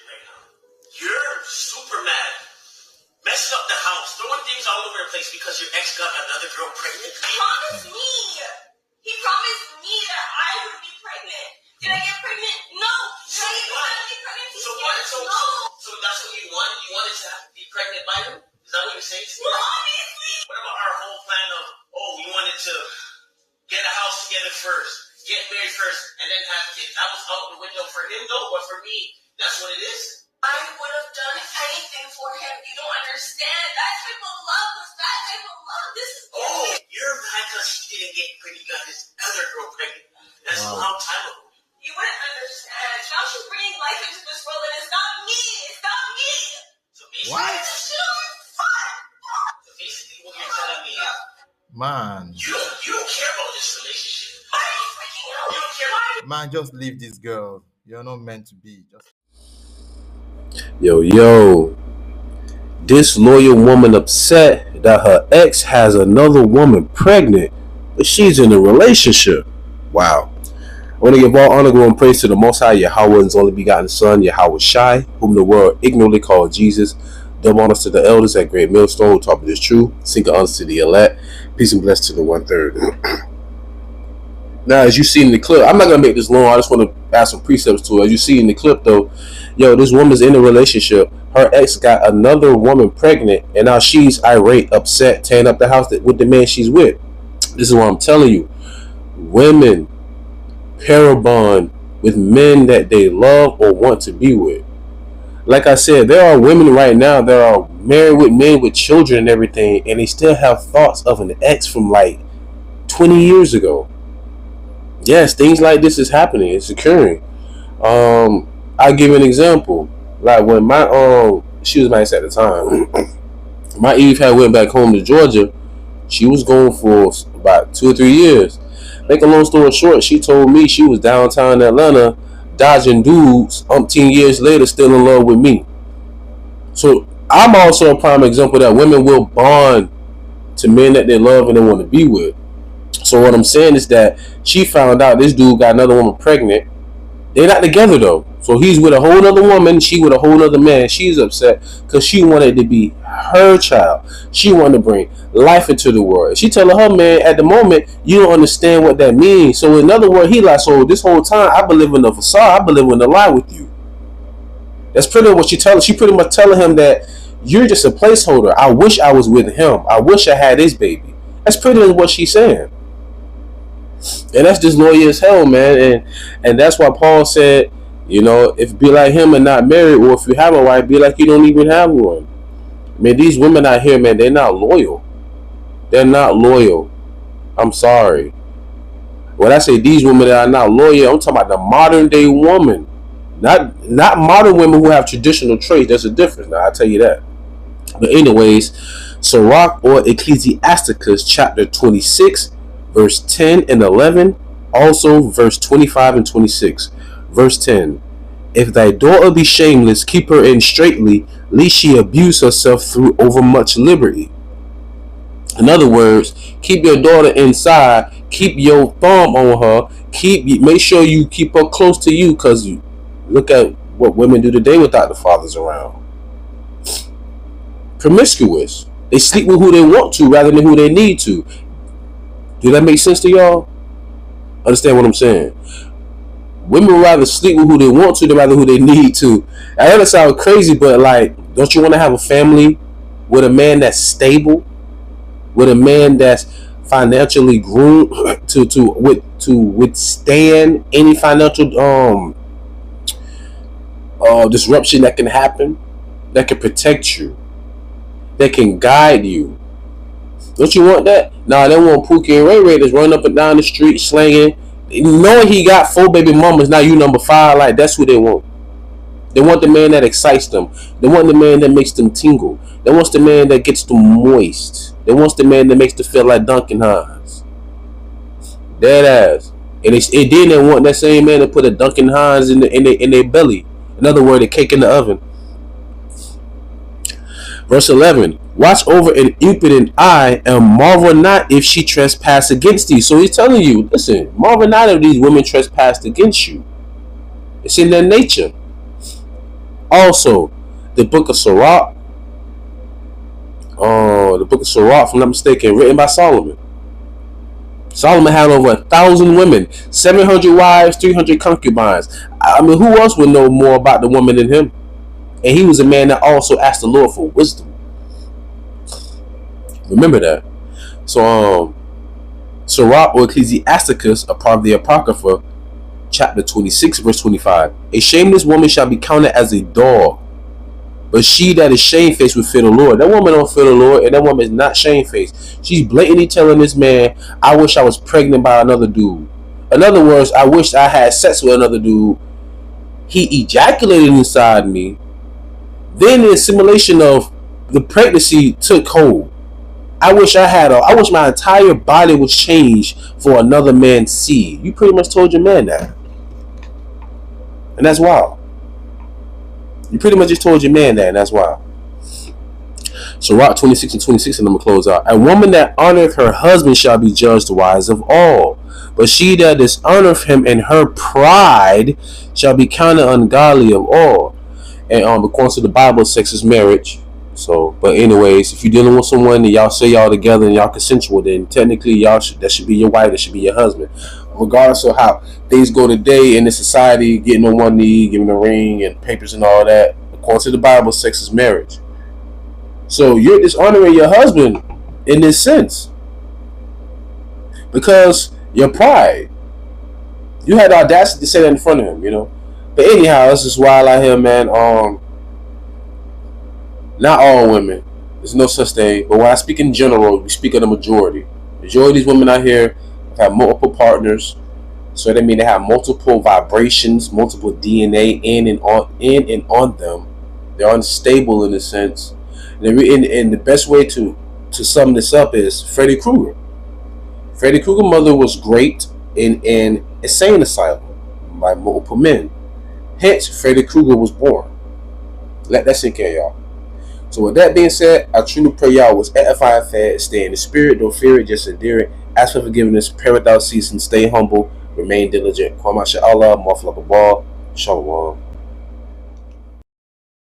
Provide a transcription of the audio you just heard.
right now. You're super mad. Messing up the house, throwing things all over the place because your ex got another girl pregnant. He promised me. He promised me that I would be pregnant. Did I get pregnant? No. Did I get pregnant? So that's what you want? You wanted to be pregnant by him? Is that what you're saying? Well, obviously. What about our whole plan of, we wanted to get a house together first, get married first, and then have kids? That was out the window for him, though, but for me, that's what it is. I would have done anything for him. You don't understand. That type of love was that type of love. This is you're mad because he didn't get pregnant. He got his other girl pregnant. That's a long time ago. You wouldn't understand. Now she's bringing life into this world, and it's not me. It's not me. So basically, So basically, what you're telling me, man, you don't care about this relationship. Why are you freaking out? You don't care about man, just leave this girl. You're not meant to be. Just Yo, disloyal woman upset that her ex has another woman pregnant, but she's in a relationship. Wow. I want to give all honor, glory, and praise to the Most High, Yahawah and His only begotten Son, YAHAWASHI, whom the world ignorantly called Jesus. Double honors to the elders at Great Millstone who taught me this truth. Single honors to the elect. Peace and blessings to the 1/3. Now, as you see in the clip, I'm not going to make this long. I just want to add some precepts to it. As you see in the clip, though, this woman's in a relationship. Her ex got another woman pregnant, and now she's irate, upset, tearing up the house with the man she's with. This is what I'm telling you. Women pair bond with men that they love or want to be with. Like I said, there are women right now that are married with men with children and everything, and they still have thoughts of an ex from like 20 years ago. Yes, things like this is happening. It's occurring. I'll give you an example. Like when she was my ex at the time. My Eve had went back home to Georgia. She was gone for about 2 or 3 years. Make a long story short, she told me she was downtown Atlanta dodging dudes 10 years later still in love with me. So I'm also a prime example that women will bond to men that they love and they want to be with. So what I'm saying is that she found out this dude got another woman pregnant. They're not together though. So he's with a whole other woman, she with a whole other man. She's upset because she wanted to be her child. She wanted to bring life into the world. She telling her man at the moment, you don't understand what that means. So in other words, he like, so this whole time I've been living a facade, I've been living a lie with you. That's pretty much what she telling. She pretty much telling him that you're just a placeholder. I wish I was with him. I wish I had his baby. That's pretty much what she's saying. And that's disloyal as hell, man. And that's why Paul said, if be like him and not married, or if you have a wife, be like you don't even have one. Man, these women out here, man, they're not loyal. They're not loyal. I'm sorry. When I say these women that are not loyal, I'm talking about the modern day woman. Not modern women who have traditional traits. There's a difference. Now, I'll tell you that. But anyways, Sirach or Ecclesiasticus chapter 26, verse 10 and 11. Also verse 25 and 26. Verse 10. If thy daughter be shameless, keep her in straitly, lest she abuse herself through overmuch liberty. In other words, keep your daughter inside, keep your thumb on her, make sure you keep her close to you, because you look at what women do today without the fathers around. Promiscuous. They sleep with who they want to rather than who they need to. Do that make sense to y'all? Understand what I'm saying? Women would rather sleep with who they want to than rather who they need to. I know that sounds crazy, but like, don't you want to have a family with a man that's stable, with a man that's financially groomed to withstand any financial disruption that can happen, that can protect you, that can guide you? Don't you want that? Nah, they want Pookie and Ray Ray that's running up and down the street slanging, knowing he got 4 baby mamas. Now you number 5. Like, that's who they want. They want the man that excites them. They want the man that makes them tingle. They want the man that gets them moist. They want the man that makes them feel like Duncan Hines. Dead ass. And then they want that same man to put a Duncan Hines in their belly. In other words, a cake in the oven. Verse 11. Watch over an impudent eye and marvel not if she trespass against thee. So he's telling you, listen, marvel not if these women trespassed against you. It's in their nature. Also, the book of Sirach, if I'm not mistaken, written by Solomon. Solomon had over 1,000 women, 700 wives, 300 concubines. I mean, who else would know more about the woman than him? And he was a man that also asked the Lord for wisdom. Remember that. So, Sirach or Ecclesiasticus, a part of the Apocrypha, chapter 26, verse 25. A shameless woman shall be counted as a dog, but she that is shamefaced will fear the Lord. That woman don't fear the Lord, and that woman is not shamefaced. She's blatantly telling this man, I wish I was pregnant by another dude. In other words, I wish I had sex with another dude. He ejaculated inside me. Then the assimilation of the pregnancy took hold. I wish my entire body was changed for another man's seed. You pretty much told your man that. And that's wild. You pretty much just told your man that, and that's wild. Sirach 26 and 26, and I'm going to close out. A woman that honoreth her husband shall be judged wise of all, but she that dishonoreth him in her pride shall be counted ungodly of all. And according to the Bible, sex is marriage. So, but anyways, if you're dealing with someone and y'all say y'all together and y'all consensual, then technically that should be your wife, that should be your husband. Regardless of how things go today in the society, getting on one knee, giving a ring and papers and all that, according to the Bible, sex is marriage. So you're dishonoring your husband in this sense because your pride. You had the audacity to say that in front of him, you know. But anyhow, this is wild out here, man. Not all women. There's no such thing. But when I speak in general, we speak of the majority. The majority of these women out here have multiple partners. So that means they have multiple vibrations, multiple DNA in and on them. They're unstable in a sense. And the best way to sum this up is Freddy Krueger. Freddy Krueger's mother was great in an insane asylum by multiple men. Hence, Freddy Krueger was born. Let that sink in, y'all. So with that being said, I truly pray y'all was edified, fed, stay in the spirit, don't fear it, just endure it. Ask for forgiveness, pray without ceasing, stay humble, remain diligent. YAHAWAH, Shalom.